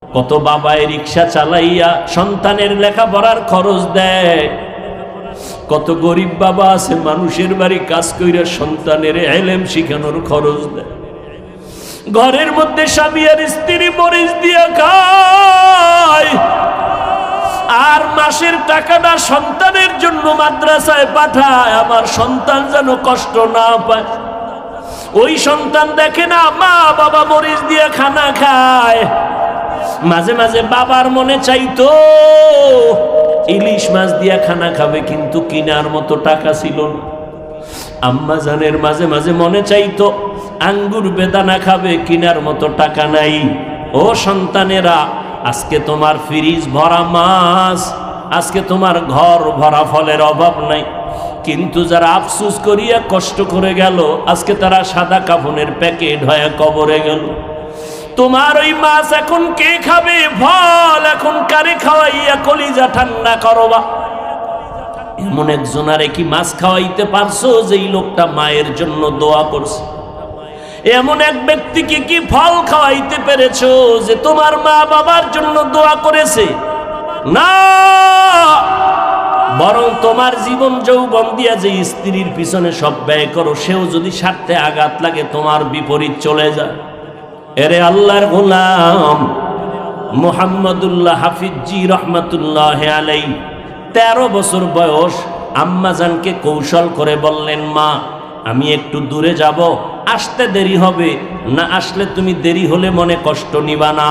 কত বাবায় রিক্সা চালাইয়া সন্তানের লেখাপড়ার খরচ দেয়। কত গরিব বাবা আছে মানুষের বাড়ি কাজ কইরা সন্তানের ইলম শিখানোর খরচ দেয়। ঘরের মধ্যে স্বামী আর স্ত্রী মরিচ দিয়ে খায়, আর মাসের টাকাটা সন্তানের জন্য মাদ্রাসায় পাঠায়, আমার সন্তান যেন কষ্ট না পায়। ওই সন্তান দেখে না মা বাবা মরিচ দিয়ে খানা খায়। মাঝে মাঝে বাবার মনে চাইতো ইলিশ মাছ দিয়া খানা খাবে, কিন্তু কিনার মতো টাকা ছিল না। আম্মা জানের মাঝে মাঝে মনে চাইতো আঙ্গুর বেদানা খাবে, কিনার মতো টাকা নাই। ও সন্তানেরা, আজকে তোমার ফ্রিজ ভরা মাছ, আজকে তোমার ঘর ভরা ফলের অভাব নাই, কিন্তু যারা আফসোস করিয়া কষ্ট করে গেল আজকে তারা সাদা কাফনের প্যাকেট হয়ে কবরে গেল। তোমার ওই মাছ এখন কে খাবে? ফল এখন কারে খাওয়াইয়া কলিজা ঠান্ডা করবা? এমন একজনারে কি মাছ খাওয়াইতে পারছো যেই লোকটা মায়ের জন্য দোয়া করছে? এমন এক ব্যক্তিকে কি ফল খাওয়াইতে পেরেছো যে তোমার মা বাবার জন্য দোয়া করেছে? না, বরং তোমার জীবন যৌবন দিয়া যে স্ত্রীর পিছনে সব ব্যয় করো, সেও যদি স্বার্থে আঘাত লাগে তোমার বিপরীত চলে যায়। এরে আল্লাহর গোলাম মুহাম্মদুল্লাহ হাফিজি রহমাতুল্লাহ আলাই 13 বছর বয়স আম্মাজানকে কৌশল করে বললেন, মা আমি একটু দূরে যাব, আসতে দেরি হবে, না আসলে তুমি দেরি হলে মনে কষ্ট নিবা না,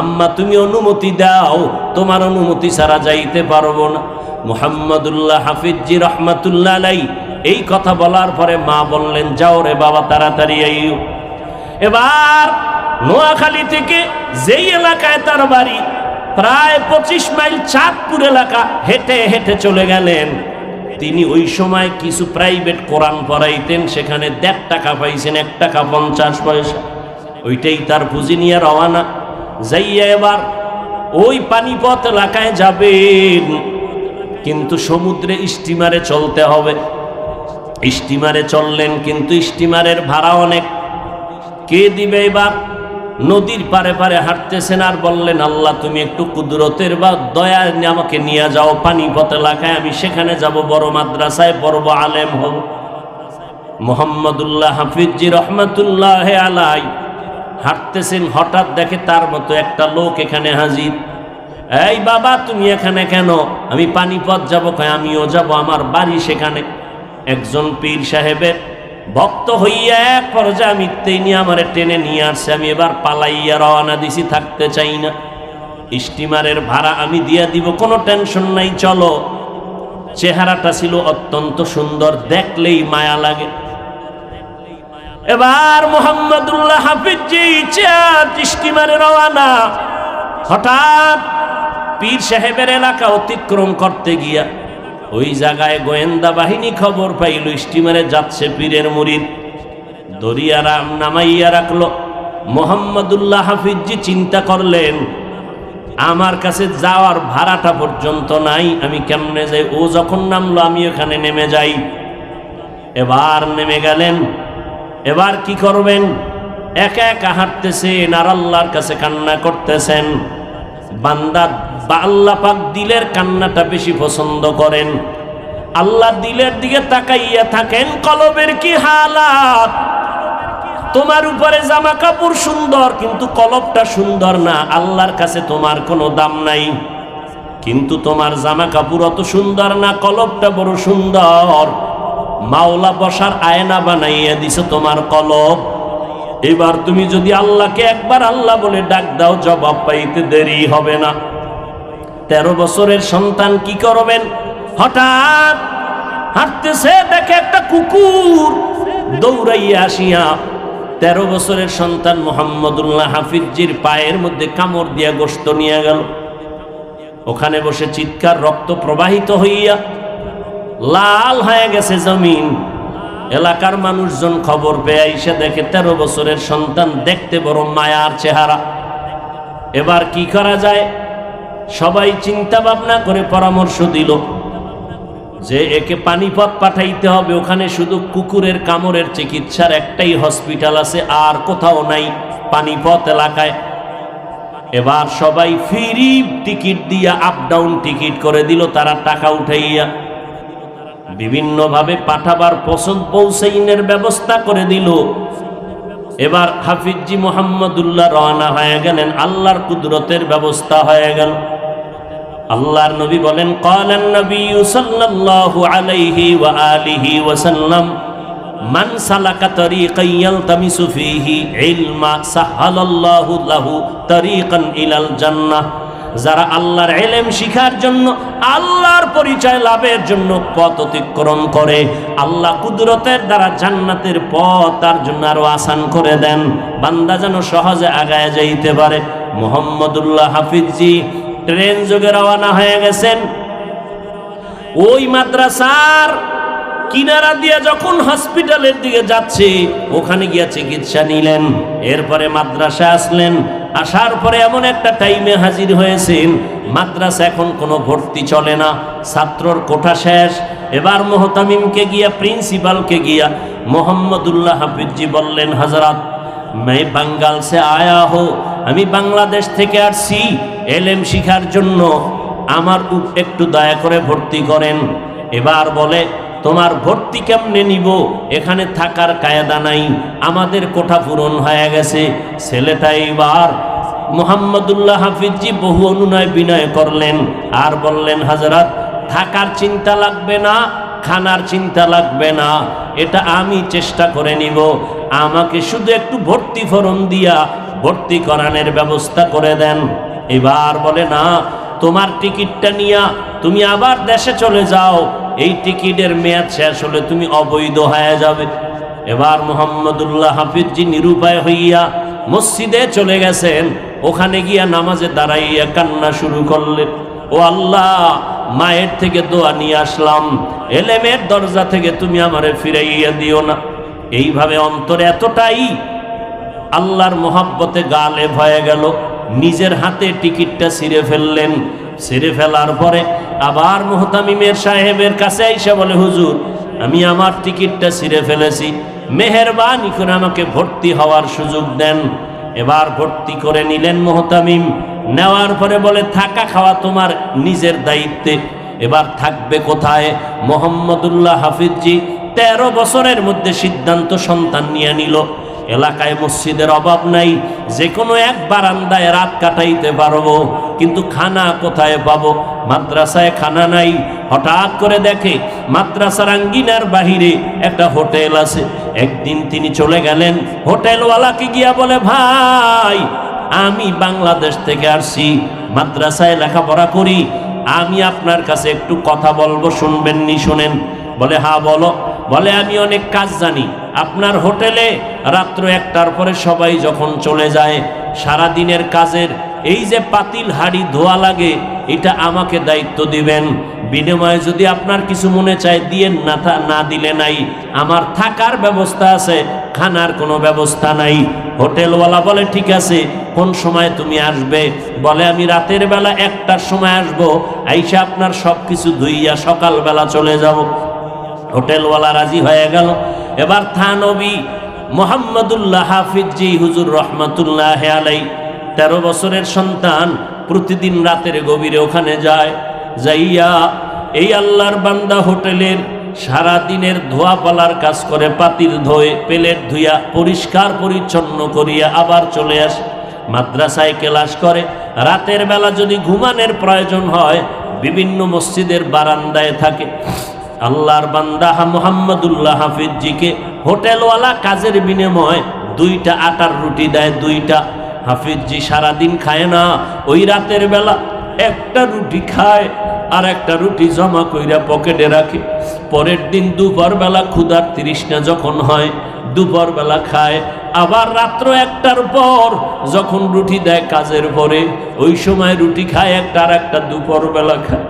আম্মা তুমি অনুমতি দাও, তোমার অনুমতি ছাড়া যাইতে পারবো না। মুহাম্মদুল্লাহ হাফিজি রহমাতুল্লাহ আলাই এই কথা বলার পরে মা বললেন, যাও রে বাবা তাড়াতাড়ি আইও। এবার নোয়াখালী থেকে যেই এলাকায় তার বাড়ি, প্রায় 25 মাইল চাঁদপুর এলাকা, হেঁটে হেঁটে চলে গেলেন। তিনি ওই সময় কিছু প্রাইভেট কোরআন পড়াইতেন, সেখানে 1.5 টাকা পাইছেন, 1 টাকা 50 পয়সা, ওইটাই তার পুঁজি নিয়ে রওনা। যাইয়া এবার ওই পানিপথ এলাকায় যাবেন, কিন্তু সমুদ্রে স্টিমারে চলতে হবে। স্টিমারে চললেন, কিন্তু স্টিমারের ভাড়া অনেক, কে দিবে? এবার নদীর পারে পারে হাঁটতেছেন আর বললেন, আল্লাহ তুমি একটু কুদরতের বা দয়া আমাকে নিয়ে যাও পানিপথ এলাকায়, আমি সেখানে যাব, বড় মাদ্রাসায় পড়ব, আলেম হব। মুহাম্মদুল্লাহ হাফিজি রহমাতুল্লাহ আলাই হাঁটতেছেন, হঠাৎ দেখে তার মতো একটা লোক এখানে হাজির। এই বাবা তুমি এখানে কেন? আমি পানিপথ যাব। কয় আমিও যাব, আমার বাড়ি সেখানে। একজন পীর সাহেবের ভক্ত হইয়া এক পর্যায়ে আমি নিয়ে আমার টেনে নিয়ে আসছে, আমি এবার পালাইয়া রওনা দিছি, থাকতে চাই না, স্টিমারের ভাড়া আমি দিয়া দিব, কোনো টেনশন নাই, চলো। চেহারাটা ছিল অত্যন্ত সুন্দর, দেখলেই মায়া লাগে। এবার মুহাম্মদুল্লাহ হাফিজি স্টিমারে রওনা। হঠাৎ পীর সাহেবের এলাকা অতিক্রম করতে গিয়া ওই জায়গায় গোয়েন্দা বাহিনী খবর পাইল স্টিমারে যাচ্ছে পীরের মুরিদ। দরিয়ারা নামাইয়া রাখলো। মুহাম্মদুল্লাহ হাফিজি চিন্তা করলেন, আমার কাছে যাওয়ার ভাড়াটা পর্যন্ত নাই, আমি কেমনে যাই? ও যখন নামলো আমি ওখানে নেমে যাই। এবার নেমে গেলেন। এবার কি করবেন? একা একা হাঁটতেছেন আর আল্লাহর কাছে কান্না করতেছেন। বান্দা বা আল্লাহ পাক দিলের কান্নাটা বেশি পছন্দ করেন। আল্লাহ দিলের দিকে তাকাইয়া থাকেন, কলবের কি হালাত। তোমার উপরে জামা কাপড় সুন্দর, কিন্তু কলবটা সুন্দর না। আল্লাহর কাছে তোমার কোনো দাম নাই, কিন্তু তোমার জামা কাপড় অত সুন্দর না, কলবটা বড় সুন্দর। মাওলা বসার আয়না বানাইয়া দিছে তোমার কলব। এবার তুমি যদি আল্লাহকে একবার আল্লাহ বলে ডাক দাও, জবাব পাইতে দেরি হবে না। 13 বছরের সন্তান কি করবেন? হঠাৎ হাঁটতেছে, দেখে একটা কুকুর দৌড়াইয়া আসিয়া 13 বছরের সন্তান মুহাম্মদুল্লাহ হাফিজির পায়ের মধ্যে কামড় দিয়া গোশত নিয়ে গেল। ওখানে বসে চিৎকার, রক্ত প্রবাহিত হইয়া লাল হয়ে গেছে জমিন। এলাকার মানুষজন খবর পেয়ে এসে দেখে 13 বছরের সন্তান, দেখতে বড় মায়ার চেহারা। এবার কি করা যায়? সবাই চিন্তা ভাবনা করে পরামর্শ দিল যে একে পানিপথ পাঠাইতে হবে। ওখানে শুধু কুকুরের কামড়ের চিকিৎসার একটাই হসপিটাল আছে, আর কোথাও নাই পানিপথ এলাকায়। এবার সবাই ফ্রি টিকিট দিয়া আপ ডাউন টিকিট করে দিল, তারা টাকা উঠাইয়া বিভিন্নভাবে পাঠাবার পৌঁছাইনের ব্যবস্থা করে দিল। এবার হাফিজি মুহাম্মদুল্লাহ রওনা হয়ে গেলেন, আল্লাহর কুদরতের ব্যবস্থা হয়ে গেল। আল্লাহর নবী বলেন, ক্বালান নবী সাল্লাল্লাহু আলাইহি ওয়া আলিহি ওয়া সাল্লাম, মান সালাকা তরিকান ইয়ালতামিসু ফীহি ইলমা সাহালাল্লাহু লাহু তরিকান ইলাল জান্নাহ। যারা আল্লাহর ইলম শিখার জন্য, আল্লাহর পরিচয় লাভের জন্য পথ অতিক্রম করে, আল্লাহ কুদরতের দ্বারা জান্নাতের পথ তার জন্য আরো আসান করে দেন, বান্দা যেন সহজে আগায় যাইতে পারে। মুহাম্মদুল্লাহ হাফিজি ট্রেন যোগে রওনা হয়ে গেছেন। ওই মাদ্রাসার কিনারা দিয়ে যখন হসপিটালের দিকে যাচ্ছে, ওখানে গিয়ে চিকিৎসা নিলেন। এরপরে মাদ্রাসা আসলেন। আসার পরে এমন একটা টাইমে হাজির হয়েছেন, মাদ্রাসা এখন কোনো ভর্তি চলে না, ছাত্রর কোঠা শেষ। এবার মুহতামিমকে গিয়া, প্রিন্সিপালকে গিয়া মুহাম্মদুল্লাহ হাফিজি বললেন, হযরত मैं बंगाल से आया हो, আমি বাংলাদেশ থেকে আসছি এলেম শিখার জন্য, আমার একটু দয়া করে ভর্তি করেন। এবার বলে, তোমার ভর্তি কেমনে নিব, এখানে থাকার কায়দা নাই, আমাদের কোঠা পূরণ হয়ে গেছে। ছেলেটা এবার মুহাম্মদুল্লাহ হাফিজি বহু অনুনয় বিনয় করলেন আর বললেন, হযরত থাকার চিন্তা লাগবে না, খানার চিন্তা লাগবে না, এটা আমি চেষ্টা করে নিব, আমাকে শুধু একটু ভর্তি ফরম দিয়া ভর্তি করানোর ব্যবস্থা করে দেন। এবার বলে, না, তোমার টিকিটটা নিয়া তুমি আবার দেশে চলে যাও, এই টিকিটের মেয়াদ শেষ হলে তুমি অবৈধ হয়ে যাবে। এবার মুহাম্মদুল্লাহ হাফিজি নিরুপায় হইয়া মসজিদে চলে গেছেন। ওখানে গিয়া নামাজে দাঁড়াইয়া কান্না শুরু করলেন, ও আল্লাহ, মায়ের থেকে দোয়া নিয়ে আসলাম, এলেমের দরজা থেকে তুমি আমারে ফিরাইয়া দিও না। এইভাবে অন্তরে এতটাই আল্লাহর মোহাব্বতে গালেব হয়ে গেল, নিজের হাতে টিকিটটা ছিঁড়ে ফেললেন। ছিঁড়ে ফেলার পরে আবার মুহতামিমের সাহেবের কাছে আইসা বলে, হুজুর, আমি আমার টিকিটটা ছিঁড়ে ফেলেছি, মেহেরবানি করে আমাকে ভর্তি হওয়ার সুযোগ দেন। এবার ভর্তি করে নিলেন মুহতামিম। নেওয়ার পরে বলে, থাকা খাওয়া তোমার নিজের দায়িত্বে। এবার থাকবে কোথায়? মুহাম্মদুল্লাহ হাফিজি 13 বছরের মধ্যে সিদ্ধান্ত সন্তান নিয়ে নিল, এলাকায় মসজিদের অভাব নাই, যে কোনো এক বারান্দায় রাত কাটাইতে পারবো, কিন্তু খানা কোথায় পাবো? মাদ্রাসায় খানা নাই। হঠাৎ করে দেখে মাদ্রাসার আঙ্গিনার বাহিরে একটা হোটেল আছে। একদিন তিনি চলে গেলেন, হোটেলওয়ালাকে গিয়া বলে, ভাই, আমি বাংলাদেশ থেকে আসছি, মাদ্রাসায় লেখাপড়া করি, আমি আপনার কাছে একটু কথা বলবো, শুনবেন নি? শুনেন। বলে, হ্যাঁ বলো। বলে, আমি অনেক কাজ জানি, আপনার হোটেলে রাত্র 1টার পরে সবাই যখন চলে যায়, সারা দিনের কাজের এই যে পাতিল হাড়ি ধোয়া লাগে, এটা আমাকে দায়িত্ব দিবেন। বিনিময়ে যদি আপনার কিছু মনে চায় দিয়েন, না দিলে নাই। আমার থাকার ব্যবস্থা আছে, খানার কোনো ব্যবস্থা নাই। হোটেলওয়ালা বলে, ঠিক আছে, কোন সময় তুমি আসবে? বলে, আমি রাতের বেলা 1টার সময় আসবো, আইসা আপনার সব কিছু ধুইয়া সকালবেলা চলে যাব। হোটেলওয়ালা রাজি হয়ে গেল। এবার থানবী মুহাম্মদুল্লাহ হাফিজি হুজুর রহমাতুল্লাহ আলাই, 13 বছরের সন্তান, প্রতিদিন রাতের গভীরে ওখানে যায়। যাইয়া এই আল্লাহর বান্দা হোটেলের সারা দিনের ধোয়া পালার কাজ করে, পাতিল ধোয়ে, প্লেট ধুইয়া পরিষ্কার পরিচ্ছন্ন করিয়া আবার চলে আসে। মাদ্রাসায় ক্লাস করে। রাতের বেলা যদি ঘুমানোর প্রয়োজন হয়, বিভিন্ন মসজিদের বারান্দায় থাকে। আল্লাহর বান্দা মুহাম্মদুল্লাহ হাফিজিকে হোটেলওয়ালা কাজের বিনিময়ে 2টা আটার রুটি দেয়, 2টা। হাফিজি সারাদিন খায় না, ওই রাতের বেলা একটা রুটি খায়, আর একটা রুটি জমা কইরা পকেটে রাখে। পরের দিন দুপুর বেলা ক্ষুধার তৃষ্ণা যখন হয়, দুপুর বেলা খায়। আবার রাত্র 1টার পর যখন রুটি দেয় কাজের পরে, ওই সময় রুটি খায় একটা, আর একটা দুপুর বেলা খায়।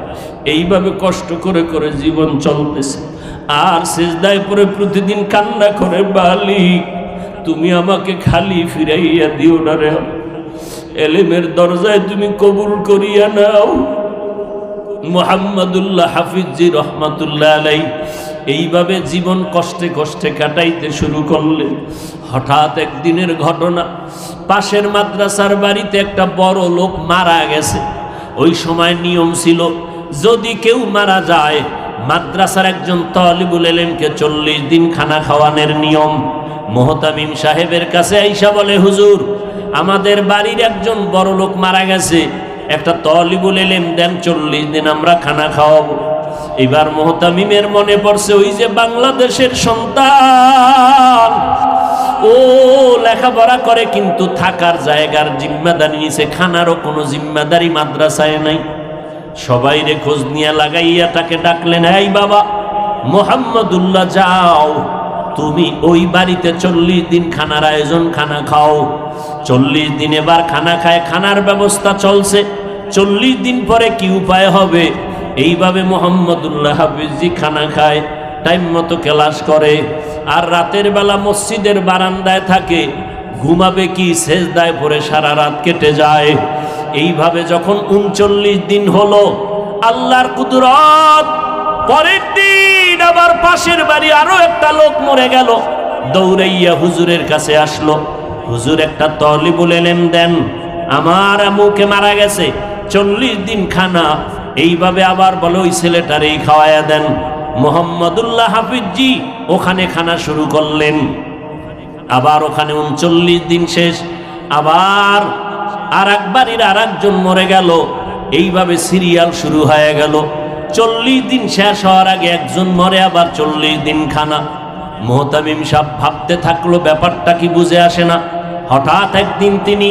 এইভাবে কষ্ট করে করে জীবন চলতেছে। আর সিজদায় পড়ে প্রতিদিন কান্না করে, মালিক, তুমি আমাকে খালি ফিরাইয়া দিও না রে, এলেমের দরজায় তুমি কবুল করিয়া নাও। মুহাম্মদুল্লাহ হাফিজি রহমাতুল্লাহ আলাই এইভাবে জীবন কষ্টে কষ্টে কাটাইতে শুরু করলেন। হঠাৎ একদিনের ঘটনা, পাশের মাদ্রাসার বাড়িতে একটা বড় লোক মারা গেছে। ওই সময় নিয়ম ছিল, যদি কেউ মারা যায় মাদ্রাসার একজন তালিবুল ইলমকে 40 দিন খানা খাওয়ানোর নিয়ম। মুহতামিম সাহেবের কাছে আইসা বলে, হুজুর, আমাদের বাড়ির একজন বড় লোক মারা গেছে, একটা তালিবুল ইলম দেন, 40 দিন আমরা খানা খাওয়াবো। এবার মুহতামিমের মনে পড়ছে, ওই যে বাংলাদেশের সন্তান, ও লেখাপড়া করে কিন্তু থাকার জায়গার জিম্মাদারি নিছে, খানারও কোনো জিম্মাদারি মাদ্রাসায় নাই। সবাই রে খোঁজ নিয়ে লাগাইয়া তাকে ডাকলেন, এই বাবা মোহাম্মদুল্লাহ, যাও তুমি ওই বাড়িতে 40 দিন খানার আয়োজন, খানা খাও। 40 দিন এবার খানা খায়, খানার ব্যবস্থা চলছে। 40 দিন পরে কি উপায় হবে? এইভাবে মোহাম্মদুল্লাহ হাফিজি খানা খায়, টাইম মতো ক্লাস করে, আর রাতের বেলা মসজিদের বারান্দায় থাকে। ঘুমাবে কি, সেজদায় পড়ে সারা রাত কেটে যায়। এইভাবে যখন 39 দিন হলো, আল্লাহর কুদরত, পরের দিন আবার পাশের বাড়ি আরো একটা লোক মরে গেল। দৌড়াইয়া হুজুরের কাছে আসলো, হুজুর একটা তালিবুল ইলম দেন, আমার আম্মুকে মারা গেছে, 40 দিন খানা। এইভাবে আবার বলে, ওই ছেলেটারেই খাওয়ায়া দেন। মোহাম্মদুল্লাহ হাফিজি ওখানে খানা শুরু করলেন। আবার ওখানে 39 দিন শেষ, আবার আর এক বাড়ির আর একজন মরে গেল। এইভাবে সিরিয়াল শুরু হয়ে গেল। 40 দিন শেষ হওয়ার আগে একজন মরে, আবার 40 দিন খানা। মুহতামিম সাহেব ভাবতে থাকলো, ব্যাপারটা কি বুঝে আসে না। হঠাৎ একদিন তিনি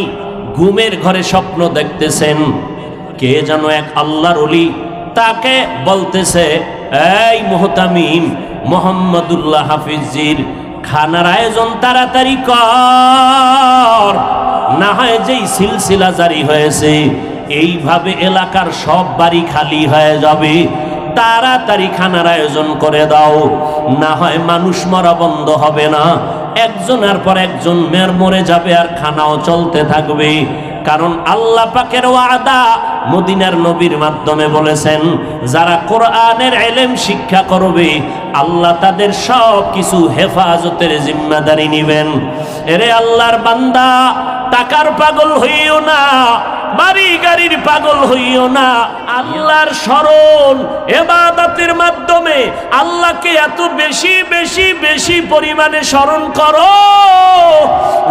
ঘুমের ঘরে স্বপ্ন দেখতেছেন, কে যেন এক আল্লাহর ওলি তাকে বলতেছে, এই মুহতামিম, মোহাম্মদুল্লাহ হাফিজির খানার আয়োজন তাড়াতাড়ি কর, না হয় যেই সিলসিলা জারি হয়েছে এইভাবে এলাকার সব বাড়ি খালি হয়ে যাবে, তাড়াতাড়ি খানার আয়োজন করে দাও, না হয় মানুষ মরা বন্ধ হবে না, একজনের পর একজন মরে যাবে আর খানাও চলতে থাকবে। কারণ আল্লাহ পাকের ওয়াদা মদিনার নবীর মাধ্যমে বলেছেন, যারা কোরআনের ইলম শিক্ষা করবে আল্লাহ তাদের সব কিছু হেফাজতের জিম্মাদারি নেবেন। এরে আল্লাহর বান্দা, টাকার পাগল হইও না, বাড়ি গাড়ির পাগল হইও না, আল্লাহর স্মরণ ইবাদতের মাধ্যমে আল্লাহকে এত বেশি বেশি বেশি পরিমাণে স্মরণ করো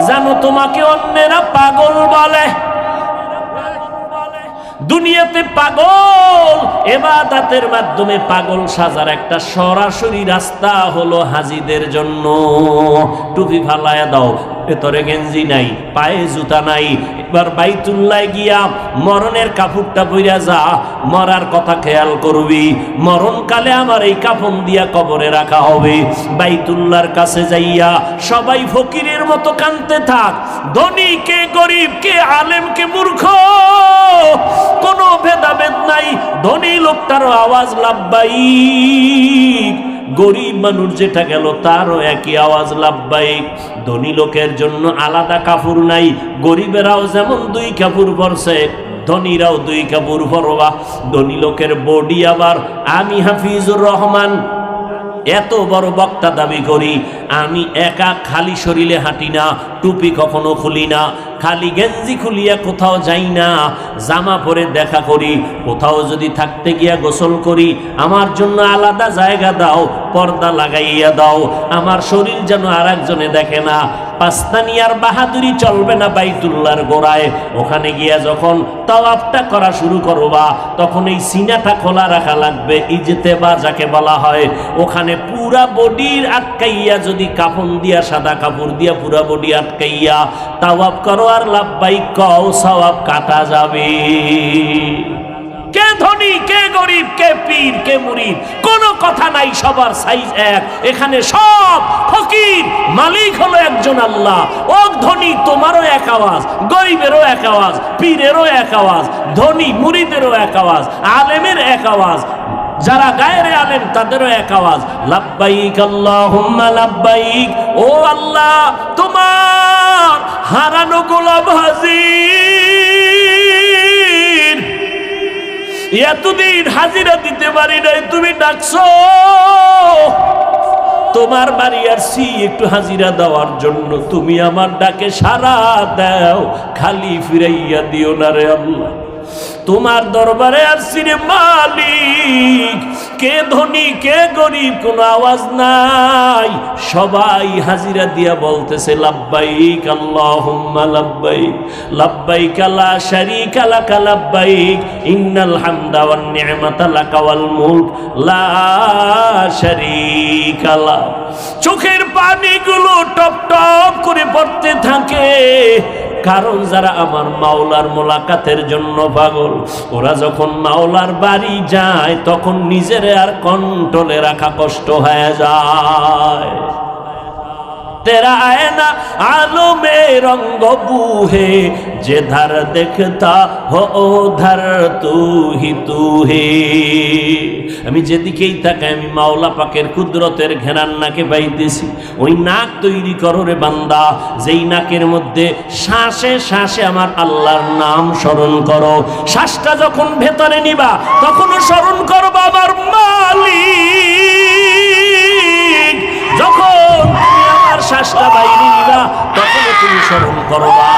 যেন তোমাকে অন্যেরা পাগল বলে। দুনিয়াতে পাগল, ইবাদতের মাধ্যমে পাগল সাজার একটা সরাসরি রাস্তা হলো হাজীদের জন্য। টুপি ফালায়া দাও, ভেতরে গেঞ্জি নাই, পায়ে জুতা নাই, এবার বাইতুল্লাহ গিয়া মরণের কাপড়টা বইরা যা, মরার কথা খেয়াল করবি, মরণকালে আমার এই কাফন দিয়া কবরে রাখা হবে। বাইতুল্লাহর কাছে যাইয়া সবাই ফকিরের মতো কাঁদতে থাক, ধনী কে গরিব, কে আলেম কে মূর্খ, কোনো ভেদাভেদ নাই। ধনী লোকটারও আওয়াজ লাব্বাইক, গরিব মানুষ যেটা গেল তারও একই আওয়াজ লাব্বাইক। ধনী লোকের জন্য আলাদা কাপড় নাই, গরিবেরাও যেমন 2 কাপড় পরছে ধনীরাও 2 কাপড় পরবা। ধনী লোকের বডি আবার, আমি হাফিজুর রহমান এত বড় বক্তা দাবি করি, আমি একা খালি শরীরে হাঁটি না, টুপি কখনো খুলি না, খালি গেঞ্জি খুলিয়া কোথাও যাই না, জামা পরে দেখা করি, কোথাও যদি থাকতে গিয়া গোসল করি, আমার জন্য আলাদা জায়গা দাও, পর্দা লাগাইয়া দাও, আমার শরীর যেন আর একজনে দেখে না। পাস্তানি আর বাহাদুরি চলবে না বাইতুল্লাহর গোড়ায়। ওখানে গিয়া যখন তাওয়াফটা করা শুরু করবা তখন এই সিনাটা খোলা রাখা লাগবে, ইজতেবা যাকে বলা হয়। ওখানে পুরা বডির আটকাইয়া যদি কাফন দিয়া, সাদা কাপড় দিয়া পুরা বডি আটকাইয়া তাওয়াফ করো আর লাব্বাইক কও, সওয়াব কাটা যাবে। কে ধনী, কে গরিব, কে পীর, কে মুরিদ, কোনো কথা নাই, সবার সাইজ এক। এখানে সব ফকির, মালিক হলো একজন আল্লাহ। ও ধনী, তোমারও এক আওয়াজ, গরিবেরও এক আওয়াজ, পীরেরও এক আওয়াজ, ধনী মুরিদেরও এক আওয়াজ, আলেমের এক আওয়াজ, যারা গায়রে আলেম তাদেরও এক আওয়াজ, লাব্বাইক আল্লাহুম্মা লাব্বাইক। ও আল্লাহ, তোমার হারানো গোলাম হাজির, এতদিন হাজিরা দিতে পারি নাই, তুমি ডাকছো, তোমার বাড়ি আসছি একটু হাজিরা দেওয়ার জন্য, তুমি আমার ডাকে সাড়া দাও, খালি ফিরাইয়া দিও না রে আল্লাহ। তোমার দরবারে আসছি রে মালিক, কে ধনী কে গরিব কোনো আওয়াজ নাই, সবাই হাজিরা দিয়া বলতেছে লাব্বাইক আল্লাহুম্মা লাব্বাইক, লাব্বাইক লা শারীকা লাক লাব্বাইক, ইন্নাল হামদা ওয়ান নি'মাতা লাকা ওয়াল মুলক লা শারীকা লাক। চোখের পানিগুলো টপ টপ করে পড়তে থাকে, কারণ যারা আমার মাওলার মোলাকাতের জন্য পাগল, ওরা যখন মাওলার বাড়ি যায় তখন নিজের আর কন্ট্রোলে রাখা কষ্ট হয়ে যায়। तेरा आईना आलो में रंग बूहे, जिधर देखता हो उधर तू ही तू है। আমি যেদিকেই তাকাই আমি মাওলা পাকের কুদরতের ঘেরান নাকে পাইতেছি। ওই নাক তৈরি করো রে বান্দা, যেই নাকের মধ্যে শ্বাসে শ্বাসে আমার আল্লাহর নাম স্মরণ করো। শ্বাসটা যখন ভেতরে নিবা তখনও স্মরণ করবা আমার মালিক। যখন শ্বাসটা বাইরে নিবা তখন তুমি স্মরণ করবা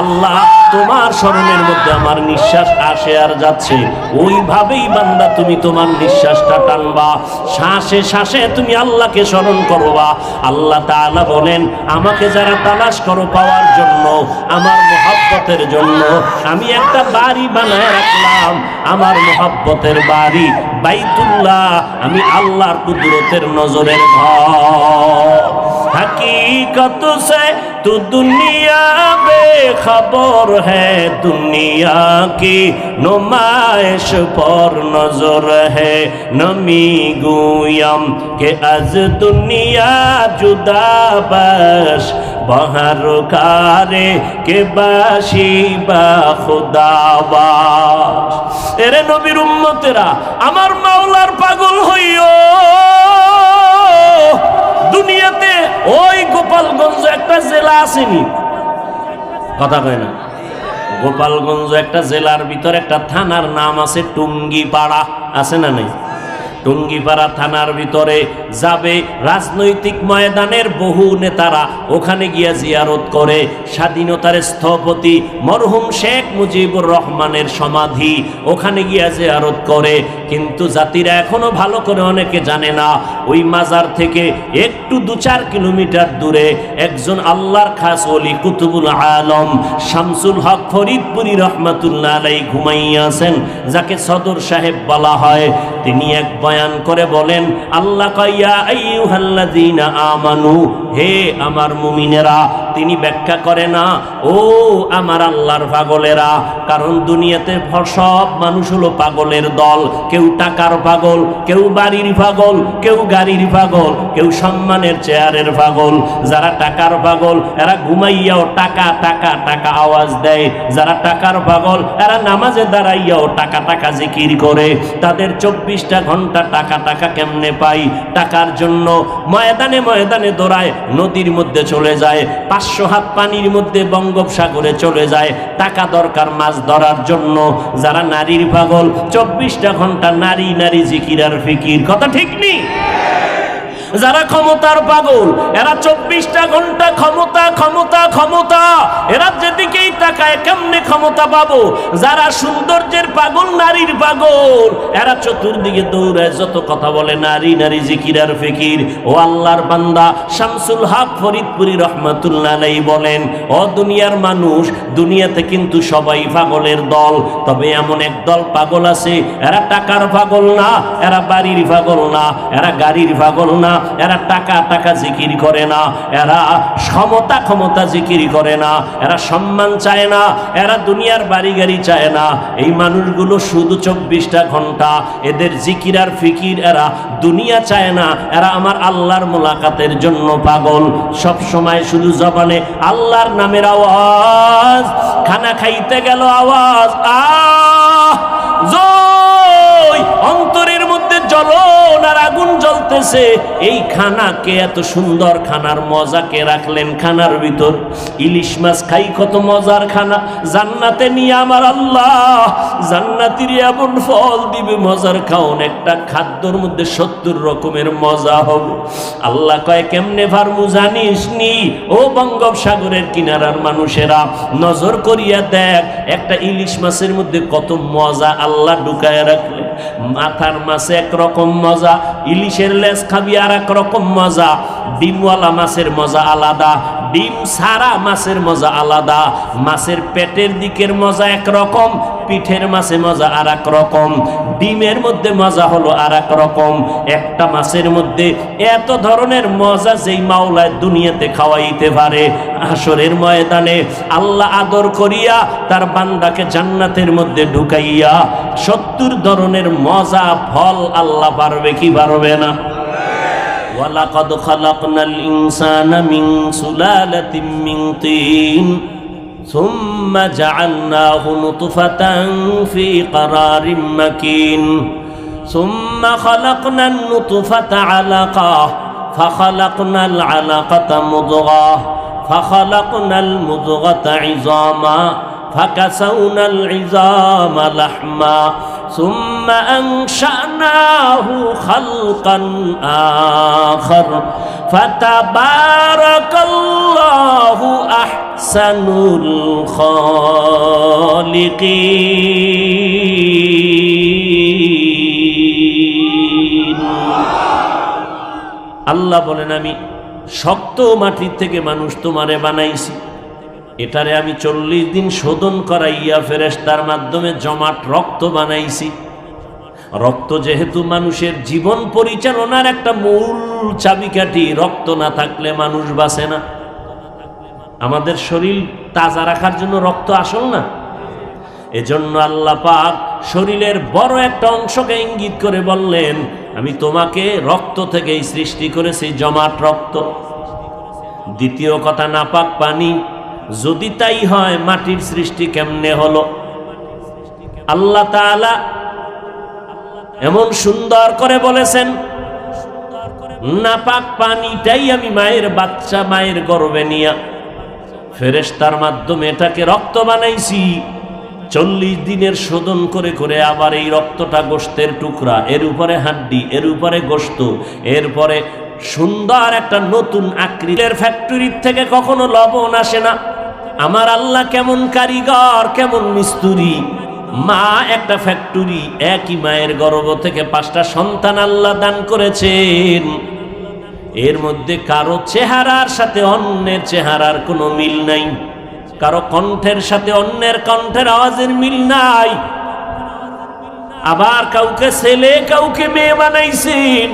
আল্লাহ। তোমার স্মরণের মধ্যে আমার নিঃশ্বাস আসে আর যাচ্ছে, ওইভাবেই বান্দা তুমি তোমার নিঃশ্বাসটা টানবা। শ্বাসে শ্বাসে তুমি আল্লাহকে স্মরণ করবা। আল্লাহ তাআলা বলেন, আমাকে যারা তালাশ করো পাওয়ার জন্য, আমার মহব্বতের জন্য, আমি একটা বাড়ি বানায় রাখলাম, আমার মহব্বতের বাড়ি বাইতুল্লাহ, আমি আল্লাহর কুদরতের নজরের ঘর। हकीकत से तू दुनिया बेखबर है, दुनिया की नुमाइश पर नजर है। नमी गुयम के अज दुनिया जुदा बस, बहर कारे के बाशी बा खुदाबास। एरे नबीर उम्मतेरा আমার মাওলার পাগল হইও। দুনিয়াতে ওই গোপালগঞ্জ একটা জেলা আসেনি, কথা কয় না, গোপালগঞ্জ একটা জেলার ভিতরে একটা থানার নাম আছে টুঙ্গিপাড়া, আছে না নাই? টুঙ্গিপাড়া থানার ভিতরে যাবে, রাজনৈতিক ময়দানের বহু নেতারা ওখানে গিয়া জিয়ারত করে। স্বাধীনতার স্থপতি মরহুম শেখ মুজিবুর রহমানের সমাধি ওখানে গিয়া জিয়ারত করে। কিন্তু জাতিরা এখনো ভালো করে অনেকে জানে না, ওই মাজার থেকে একটু 2-4 কিলোমিটার দূরে একজন আল্লাহর খাস ওলি কুতুবুল আলম শামসুল হক ফরিদপুরি রহমাতুল্লাহ আলাইহি ঘুমাইয়া আছেন, যাকে সদর সাহেব বলা হয়। তিনি এক বয়ান করে বলেন, আল্লাহ কয়া আইয়ুহাল্লাযীনা আমানু, হে আমার মুমিনেরা। তিনি ব্যাখ্যা করে না, ও আমার আল্লাহর পাগলেরা, কারণ দুনিয়াতে সব মানুষ হলো পাগলের দল। কেউ টাকার পাগল, কেউ বাড়ির পাগল, কেউ গাড়ির পাগল, কেউ সম্মানের চেয়ারের পাগল। যারা টাকার পাগল এরা ঘুমাইয়াও টাকা টাকা টাকা আওয়াজ দেয়, যারা টাকার পাগল এরা নামাজে দাঁড়াইয়াও টাকা টাকা জিকির করে। তাদের 24টা ঘন্টা টাকা টাকা কেমনে পাই? টাকার জন্য ময়দানে ময়দানে দৌড়ায়, নদীর মধ্যে চলে যায়, 500 হাত পানির মধ্যে বঙ্গোপসাগরে চলে যায়, টাকা দরকার মাছ ধরার জন্য। যারা নারীর পাগল 24টা ঘন্টা নারী নারী জিকির আর ফিকির, কথা ঠিক নেই? যারা ক্ষমতার পাগল এরা 24টা ঘন্টা ক্ষমতা ক্ষমতা ক্ষমতা, এরা যেদিকেই তাকায় কেমনে ক্ষমতা পাবো। যারা সৌন্দর্যের পাগল নারীর পাগল এরা চতুর্দিকে দৌড়ায়, যত কথা বলে নারী নারী জিকির আর ফিকির। ও আল্লাহর বান্দা শামসুল হক ফরিদপুরি রহমাতুল্লাহ আলাইহি বলেন, ও দুনিয়ার মানুষ, দুনিয়াতে কিন্তু সবাই পাগলের দল, তবে এমন এক দল পাগল আছে, এরা টাকার পাগল না, এরা বাড়ির পাগল না, এরা গাড়ির পাগল না, এরা টাকা টাকা জিকির করে না, এরা ক্ষমতা ক্ষমতা জিকির করে না, এরা সম্মান চায় না, এরা দুনিয়ার বাড়ি গাড়ি চায় না। এই মানুষগুলো শুধু 24টা ঘন্টা এদের জিকির আর ফিকির, এরা দুনিয়া চায় না, এরা আমার আল্লাহর মোলাকাতের জন্য পাগল। সব সময় শুধু জবানে আল্লাহর নামের আওয়াজ, খানা খাইতে গেল আওয়াজ আহ জয়, অন্তরের মধ্যে জ্বলন আর আগুন জ্বলতে করতেছে, এই খানাকে, এত সুন্দর খানার মজা কে রাখলেন খানার ভিতর? ইলিশ মাছ খাই, কত মজার খানা। জান্নাতে নিয়ে আমার আল্লাহ জান্নাতীর এমন ফল দিবে, মজার খাওন। একটা খাদ্যর মধ্যে 70 রকমের মজা হবে। আল্লাহ কয় কেমনে পারমু জানিস নি? ও বঙ্গোপসাগরের কিনারার মানুষেরা, নজর করিয়া দেখ, একটা ইলিশ মাছের মধ্যে কত মজা আল্লাহ ঢুকায় রাখলেন। মাথার মাছে একরকম মজা, ইলিশের লেজ খাবি আর এক রকম মজা, ডিমওয়ালা মাছের মজা আলাদা, ডিম সারা মাছের মজা আলাদা, মাছের পেটের দিকের মজা একরকম, পিঠের মাছে মজা আর এক রকম, ডিমের মধ্যে মজা হলো আর এক রকম। একটা মাছের মধ্যে এত ধরনের মজা যেই মাওলায় দুনিয়াতে খাওয়াইতে পারে, হাসরের ময়দানে আল্লাহ আদর করিয়া তার বান্দাকে জান্নাতের মধ্যে ঢুকাইয়া 70 ধরনের মজা ফল আল্লাহ পারবে কি পারবে না? ওয়ালাকাদ খালাকনাল ইনসানা মিন সুলালাতিন মিন তিন সুম্মা জাআলনাহু নুতফাতান ফি ক্বারারিন মাকিন সুম্মা খালাকনান নুতফাতা আলাকাহ ফাখালাকনাল আলাকাতা মুদগাহ ফাখালাকনাল মুদগাতা ইযামা فكسونا العظام لحما ثم أنشأناه خلقا آخر فتبارك الله أحسن الخالقين আল্লাহ বলেন, আমি শক্ত মাটির থেকে মানুষ তোমারে বানাইছি, এটারে আমি 40 দিন শোধন করাইয়া ফেরেশতার মাধ্যমে জমাট রক্ত বানাইছি। রক্ত যেহেতু মানুষের জীবন পরিচালনার একটা মূল চাবিকাঠি, রক্ত না থাকলে মানুষ বাঁচে না। আমাদের শরীর তাজা রাখার জন্য রক্ত আসল না? এজন্য আল্লাহ পাক শরীরের বড় একটা অংশকে ইঙ্গিত করে বললেন, আমি তোমাকে রক্ত থেকেই সৃষ্টি করেছি, জমাট রক্ত। দ্বিতীয় কথা, নাপাক পানি। যদি তাই হয়, মাটির সৃষ্টি কেমনে হলো? আল্লাহ তাআলা এমন সুন্দর করে বলেছেন, নাপাক পানিটাই আমি মায়ের বাচ্চা, মায়ের গর্ভে নিয়া ফেরেশতার মাধ্যমে এটাকে রক্ত বানাইছি। 40 দিনের শোধন করে করে আবার এই রক্তটা গোশতের টুকরা, এর উপরে হাড্ডি, এর উপরে গোশত, এরপরে সুন্দর একটা নতুন আকৃতির। ফ্যাক্টরির থেকে কখনো লবণ আসে না। আমার আল্লাহ কেমন কারিগর, কেমন মিস্ত্রি। মা একটা ফ্যাক্টরি, একই মায়ের গর্ভ থেকে 5টা সন্তান আল্লাহ দান করেছেন। এর মধ্যে কারো চেহারার সাথে অন্যের চেহারার কোনো মিল নাই, কারো কণ্ঠের সাথে অন্যের কণ্ঠের আওয়াজের মিল নাই। আবার কাউকে ছেলে কাউকে মেয়ে বানাইছেন।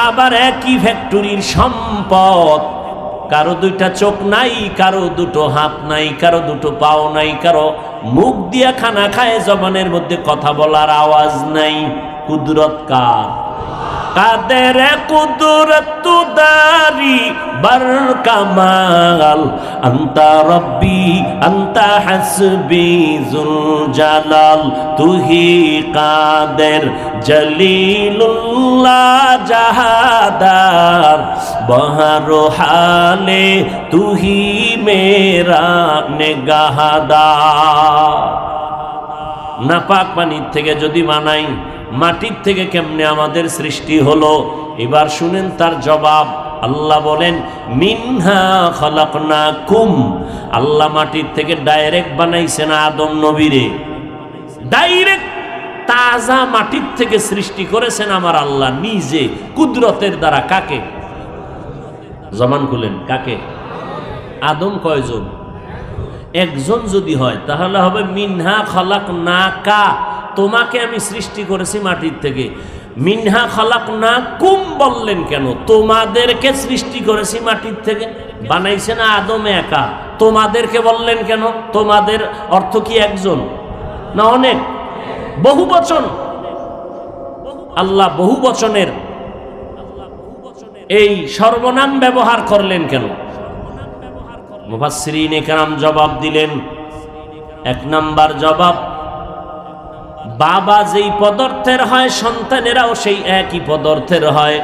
আবার একই ফ্যাক্টরির সম্পদ, কারো 2টা চোখ নাই, কারো 2টো হাত নাই, কারো 2টো পাও নাই, কারো মুখ দিয়া খানা খায়, জবানের মধ্যে কথা বলার আওয়াজ নাই। কুদরত কার? কাদের কুদরত দারি বার কামাল, আন্তা রব্বি আন্তা হাসবি জুল জালাল, তুহি কাদের জলিলুল্লাহ জাহাদার, বহর হালে তুহি মেরা নেগাহদার। নাপাক পানির থেকে যদি বানাই, মাটির থেকে কেমনে আমাদের সৃষ্টি হলো? এবার শুনেন তার জবাব। আল্লাহ বলেন, মিনহা খালাকনাকুম। আল্লাহ মাটির থেকে ডাইরেক্ট বানাইছেন আদম নবীরে, ডাইরেক্ট তাজা মাটির থেকে সৃষ্টি করেছেন আমার আল্লাহ নিজে, কুদরতের দ্বারা। কাকে? জমান খুলেন, কাকে? আদম কয়জন? একজন যদি হয় তাহলে হবে মিনহা খালাকনাকা, তোমাকে আমি সৃষ্টি করেছি মাটির থেকে। মিনহা খালাকনাকুম বললেন কেন? তোমাদেরকে সৃষ্টি করেছি মাটির থেকে। বানাইছে না আদম একা, তোমাদেরকে বললেন কেন? তোমাদের অর্থ কি একজন না অনেক? বহু বচন। আল্লাহ বহু বচনের এই সর্বনাম ব্যবহার করলেন কেন? মুফাসসিরিনে কেরাম জবাব দিলেন। 1 নাম্বার জবাব, বাবা যেই পদার্থের হয় সন্তানেরাও সেই একই পদার্থের হয়।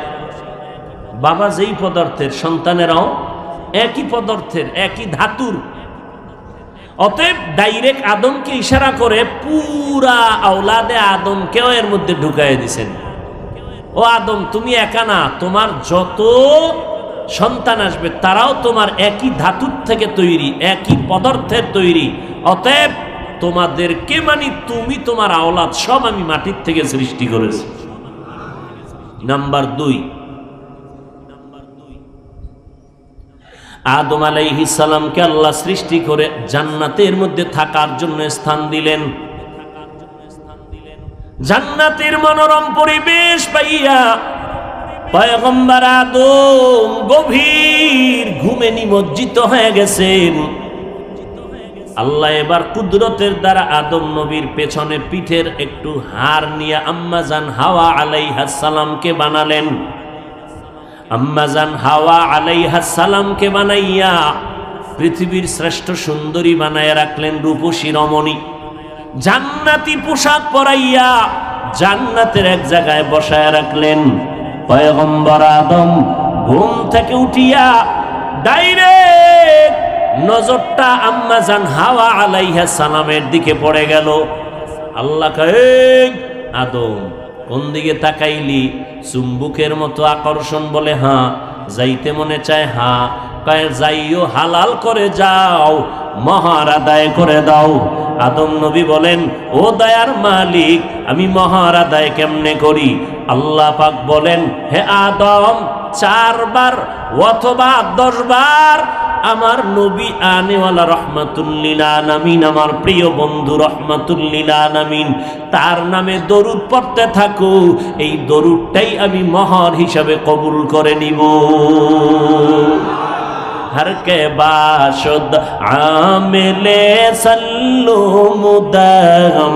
বাবা যেই পদার্থের, সন্তানেরাও একই পদার্থের, একই ধাতুর। অতএব ডাইরেক্ট আদমকে ইশারা করে পুরা আওলাদে আদমকেও এর মধ্যে ঢুকাই দিছেন। ও আদম, তুমি একা না, তোমার যত সন্তান আসবে তারাও তোমার একই ধাতুর থেকে তৈরি, একই পদার্থের তৈরি। অতএব তোমাদেরকে মানে তুমি, তোমার আওলাদ সব আমি মাটির থেকে সৃষ্টি করেছি। নাম্বার 2, আদম আলাইহিস সালামকে আল্লাহ সৃষ্টি করে জান্নাতের মধ্যে থাকার জন্য স্থান দিলেন। জান্নাতের মনোরম পরিবেশ পাইয়া পয়গম্বর আদম গভীর ঘুমে নিমজ্জিত হয়ে গেছেন। আল্লাহ এবার কুদরতের দ্বারা আদম নবীর পেছনে পিঠের একটু হাড় নিয়ে আম্মাজান হাওয়া আলাইহাস সালামকে বানালেন। আম্মাজান হাওয়া আলাইহাস সালামকে বানাইয়া পৃথিবীর শ্রেষ্ঠ সুন্দরী বানায় রাখলেন, রূপসী রমণী। জান্নাতি পোশাক পরাইয়া জান্নাতের এক জায়গায় বসায় রাখলেন। পয়গম্বর আদম ঘুম থেকে উঠিয়া ডাইরেক্ট নজরটা আম্মাজান হাওয়া আলাইহাস সালামের দিকে পড়ে গেল। আল্লাহ কয়ে, আদম কোন দিকে তাকাইলি? চুম্বুকের মতো আকর্ষণ বলে হ্যাঁ। যাইতে মনে চায় হ্যাঁ। কয়ে যাইও, হালাল করে যাও, মহার আদায় করে দাও। আদম নবী বলেন, ও দয়ার মালিক, আমি মহার আদায় কেমনে করি? আল্লাহ পাক বলেন, হে আদম, 4 বার অথবা 10 বার আমার নবী আনেওয়ালা রহমাতুল লিল আলামিন, আমার প্রিয় বন্ধু রহমাতুল লিল আলামিন, তার নামে দরুদ পড়তে থাকো। এই দরুদটাই আমি মহর হিসাবে কবুল করে নিব। हर के बाशुद आमिले सल्लु मुदगम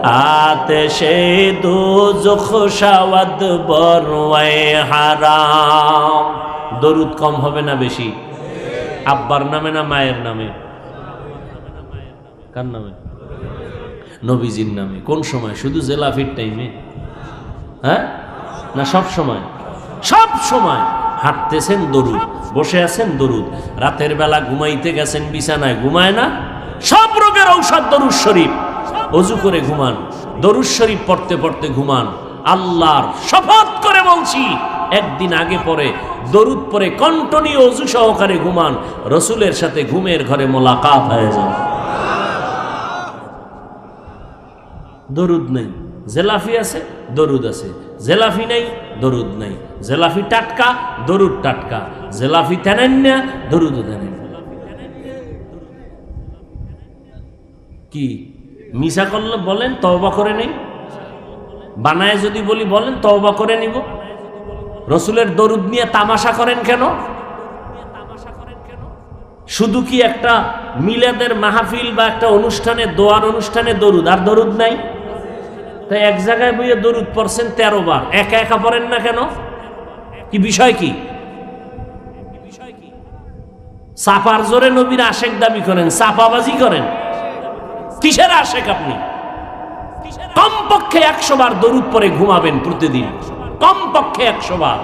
आतिशे दोज़ख शावद बरवे हाराम। दरूद कम হবে না বেশি? আব্বার নামে না মায়ের নামে? কার নামে? নবীজির নামে। কোন সময়? শুধু জেলাফির টাইমে? হ্যাঁ না সব সময়? সব সময়। হাঁটতেছেন দরুদ, বসে আছেন দরুদ, রাতের বেলা ঘুমাইতে গেছেন বিছানায়, ঘুমায় না? সব রোগের ঔষধ দরুদ শরীফ। ওযু করে ঘুমান, দরুদ শরীফ পড়তে পড়তে ঘুমান। আল্লাহর শপথ করে বলছি, একদিন আগে পরে দরুদ পরে কন্টিনিউ ওযু সহকারে ঘুমান, রসুলের সাথে ঘুমের ঘরে মোলাকাত হয়ে যাবে। দরুদ নেই, জেলাফি আছে, দরুদ আছে। জেলাফি নাই, দরুদ নাই। জেলাফি টাটকা, দরুদ টাটকা। জেলাফি তেনেন না, দরুদ তেনেন। কি মিশা করলে বলেন তওবা করে নেই? বানায় যদি বলি বলেন তওবা করে নিব। রসুলের দরুদ নিয়ে তামাশা করেন কেন? শুধু কি একটা মিলাদের মাহফিল বা একটা অনুষ্ঠানে, দোয়ার অনুষ্ঠানে দরুদ, আর দরুদ নাই? তাই এক জায়গায় বইয়ে দরুদ পড়ছেন 13 বার, একা একা পড়েন না কেন? কি বিষয়? কি সাফার জোরে নবীর আশেক দাবি করেন, সাফাবাজি করেন? কিসের আশেক আপনি? কমপক্ষে 100 বার দরুদ পড়ে ঘুমাবেন প্রতিদিন, কমপক্ষে 100 বার।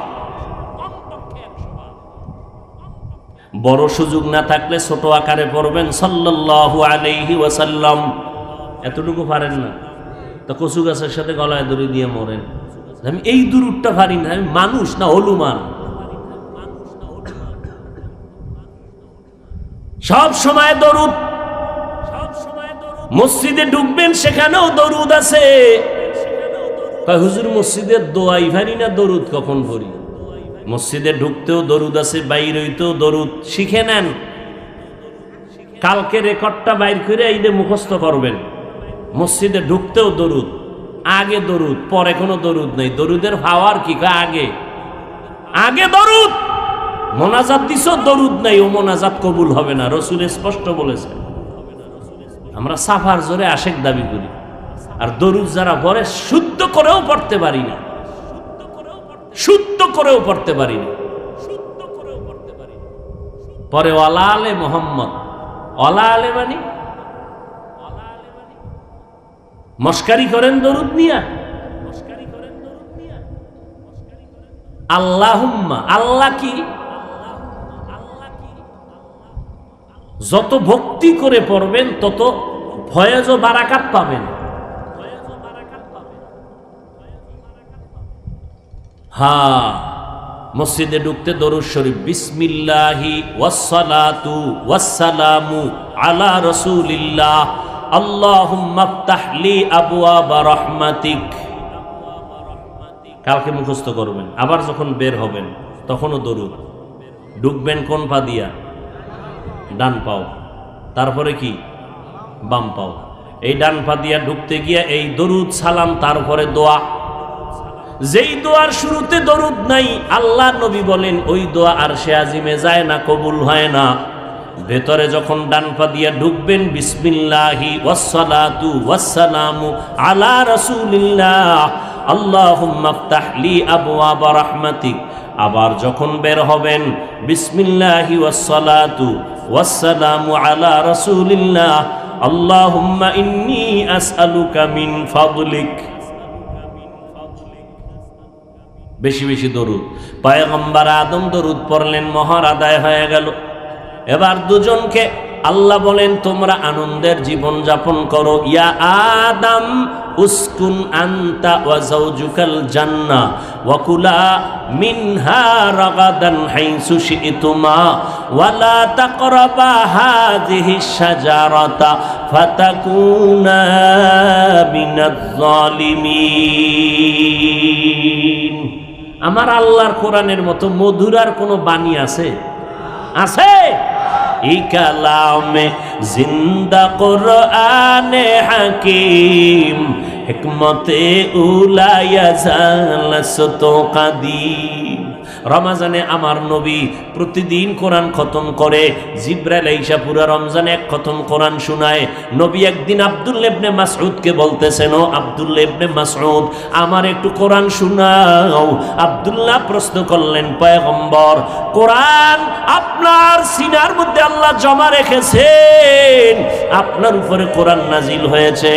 বড় সুযোগ না থাকলে ছোট আকারে পড়বেন সাল্লাল্লাহু আলাইহি ওয়াসাল্লাম। এতটুকু পারেন না তো কচু গাছের সাথে গলায় দড়ি দিয়ে মরেন। আমি এই দরুদটা পারি না, আমি মানুষ না হলুমান। সব সময় দরুদ। মসজিদে ঢুকবেন সেখানেও দরুদ আছে। হুজুর মসজিদের দোয়াই ভারি না, দরুদ কখন পড়ি? মসজিদে ঢুকতেও দরুদ আছে, বাইর হইতেও দরুদ। শিখে নেন, কালকে রেকর্ডটা বাইর করে এইটা মুখস্থ করবেন। মসজিদে ঢুকতেও দরুদ, আগে দরুদ, পরে কোনো দরুদ নেই। দরুদের ভাওয়ার কি? আগে আগে দরুদ। মোনাজাত দিছ, দরুদ নাই, ও মোনাজাত কবুল হবে না, রসুল স্পষ্ট বলেছে। আমরা সাফার জোরে আশেক দাবি করি, আর দরুদ যারা পড়ে শুদ্ধ করেও পড়তে পারি না, শুদ্ধ করেও পড়তে পারি না। পরে ওয়ালা আলে মোহাম্মদ, ওয়ালা আলে মানে মস্কারি করেন দরুদ নিয়া। আল্লাহুম্মা, আল্লাহ কি? যত ভক্তি করে পড়বেন তত ফয়েজ ও বারাকাত পাবেন। হ্যাঁ, মসজিদে ঢুকতে দরুদ শরীফ, বিসমিল্লাহি ওয়াসসালাতু ওয়াসসালামু আলা রাসূলিল্লাহ, আল্লাহুম্মা ইফতাহ লি আবওয়াবা রাহমাতিক। কালকে মুখস্থ করবেন। আবার যখন বের হবেন তখনও দরুদ। ঢুকবেন কোন পা দিয়া? ডান পাও। তারপরে কি? বাম পাও। এই ডান পা দিয়া ঢুকতে গিয়া এই দরুদ সালাম, তারপরে দোয়া। যেই দোয়ার শুরুতে দরুদ নাই, আল্লাহ নবী বলেন ওই দোয়া আরশে আজিমে যায় না, কবুল হয় না। ভেতরে যখন ডান পা দিয়া ঢুকবেন, বিসমিল্লাহি ওয়াসসালাতু ওয়াসসালামু আলা রাসূলিল্লাহ, আল্লাহুম্মা ইফতাহ লি আবওয়াবা রাহমাতিক। আবার যখন বের হবেন, বিসমিল্লাহি ওয়াসসালাতু ওয়াসসালামু আলা রাসূলিল্লাহ, আল্লাহুম্মা ইন্নী আসআলুকা মিন ফাদলিক। বেশি বেশি দরুদ। পয়গম্বর আদম দরুদ পড়লেন, মহর আদায় হয়ে গেল। এবার দুজনকে আল্লাহ বলেন তোমরা আনন্দের জীবন যাপন করো। ইয়া আদম উসকুন আনতা ওয়া যাওজুকাল জান্নাহ ওয়া কুলা মিনহা রাগাদান হাইসু শি'তুমা ওয়া লা তাকরাবা হাযিহিশ শাজারাতা ফাতাকুনা মিনাজ জালিমিন। আমার আল্লাহর কোরআনের মতো মধুর আর কোনো বাণী আছে? আছে? এই কালামে জিন্দা কোরআনে হাকিম, হিকমতে উলায়া জালাসত কাদিম। রমজানে আমার নবী প্রতিদিন কোরআন খতম করে। জিবরাইল আইসা পুরা রমজানে এক খতম কোরআন শোনায়। নবী একদিন আব্দুল্লাহ ইবনে মাসউদকে বলতেছেন, ও আব্দুল্লাহ ইবনে মাসউদ, আমার একটু কোরআন শোনাও। আব্দুল্লাহ প্রশ্ন করলেন, পয়গম্বর, কোরআন আপনার সিনার মধ্যে আল্লাহ জমা রেখেছেন, আপনার উপরে কোরআন নাজিল হয়েছে,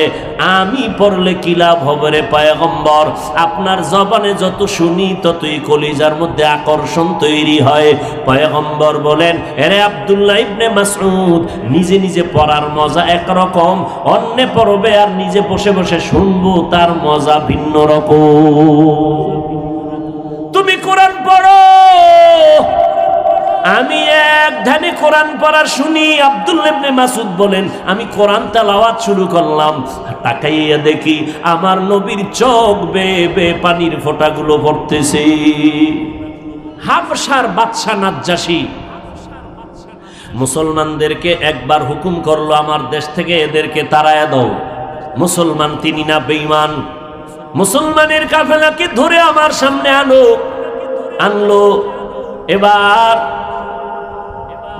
আমি পড়লে কি লাভ হবে রে পয়গম্বর? আপনার জবানে যত শুনি ততই কলিজার মধ্যে আকর্ষণ তৈরি হয়। পয়গম্বর বলেন, এরে আব্দুল্লাহ ইবনে মাসউদ, নিজে নিজে পড়ার মজা একরকম, অন্যে পড়বে আর নিজে বসে বসে শুনবো, তার মজা ভিন্ন রকম। তুমি কোরআন পড়ো, আমি এক ধ্যানে কোরআন পড়া শুনি। আব্দুল্লাহ ইবনে মাসউদ বলেন, আমি কোরআন তেলাওয়াত শুরু করলাম, তাকাইয়া দেখি আমার নবীর চোখ বেয়ে বেয়ে পানির ফোঁটাগুলো পড়তেছে। হাবশার বাদশা নাজ্জাশী মুসলমানদেরকে একবার হুকুম করলো, আমার দেশ থেকে এদেরকে তাড়ায়া দাও। মুসলমান তিনি না বেঈমান? মুসলমানের কাফেলাকে ধরে আমার সামনে আনলো। এবার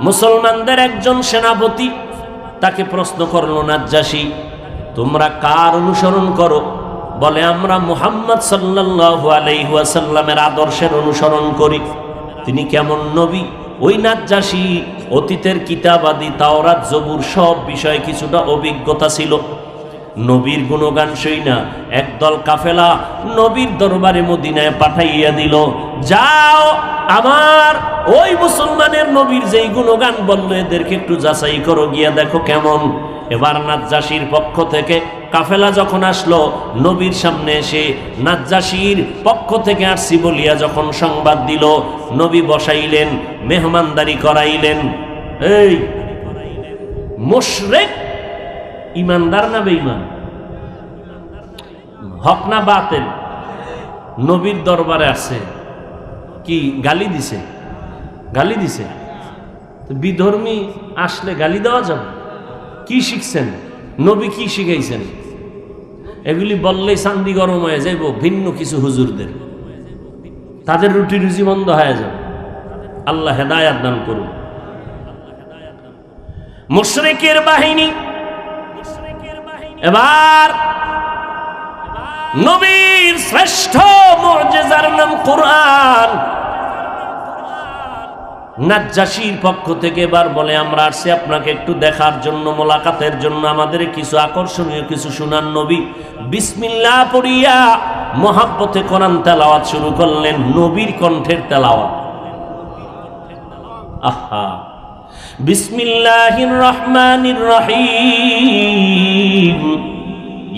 মুসলমানদের একজন সেনাপতি তাকে প্রশ্ন করলো, নাজ্জাশী, তোমরা কার অনুসরণ করো? বলে, আমরা মুহাম্মদ সাল্লাল্লাহু আলাইহি ওয়াসাল্লামের আদর্শের অনুসরণ করি। তিনি কেমন নবী? ওই নাজ্জাশী অতীতের কিতাবাদি তাওরাত জবুর সব বিষয়ে কিছুটা অভিজ্ঞতা ছিল। নবীর গুণগান শুইনা একদল কাফেলা নবীর দরবারে মদিনায় পাঠাইয়া দিল, যাও আমার ওই মুসলমানের নবীর যেই গুণগান বললো এদেরকে একটু যাচাই করো, গিয়া দেখো কেমন। এবার নাজ্জাশীর পক্ষ থেকে কাফেলা যখন আসলো, নবীর সামনে এসে নাজ্জাশীর পক্ষ থেকে আসছি বলিয়া যখন সংবাদ দিল, নবী বসাইলেন, মেহমানদারি করাইলেন। এই মুশরিক ইমানদার না বেঈমান? হক না বাতিল? নবীর দরবারে আছে, কি গালি দিছে? গালি দিছে। বিধর্মী আসলে গালি দেওয়া যাবে? কি শিখছেন? নবী কি শিখাইছেন? এগুলি বললেই চান্দি গরম হয়ে যাইব ভিন্ন কিছু হুজুরদের, তাদের রুটি রুজি বন্ধ হয়ে যাবে। আল্লাহ হেদায়াত দান করুন। মুশরিকের বাহিনী এবার নবীর শ্রেষ্ঠ মুজিজার নাম কোরআন। নাজ্জাশীর পক্ষ থেকে এবার বলে, আমরা আসছি আপনাকে একটু দেখার জন্য, মোলাকাতের জন্য, আমাদের কিছু আকর্ষণীয় কিছু শোনান। নবী বিসমিল্লাহ পড়িয়া মহাব্বতে কোরআন তেলাওয়াত শুরু করলেন, নবীর কণ্ঠের তেলাওয়াত। আহা, বিসমিল্লাহির রহমানির রহিম,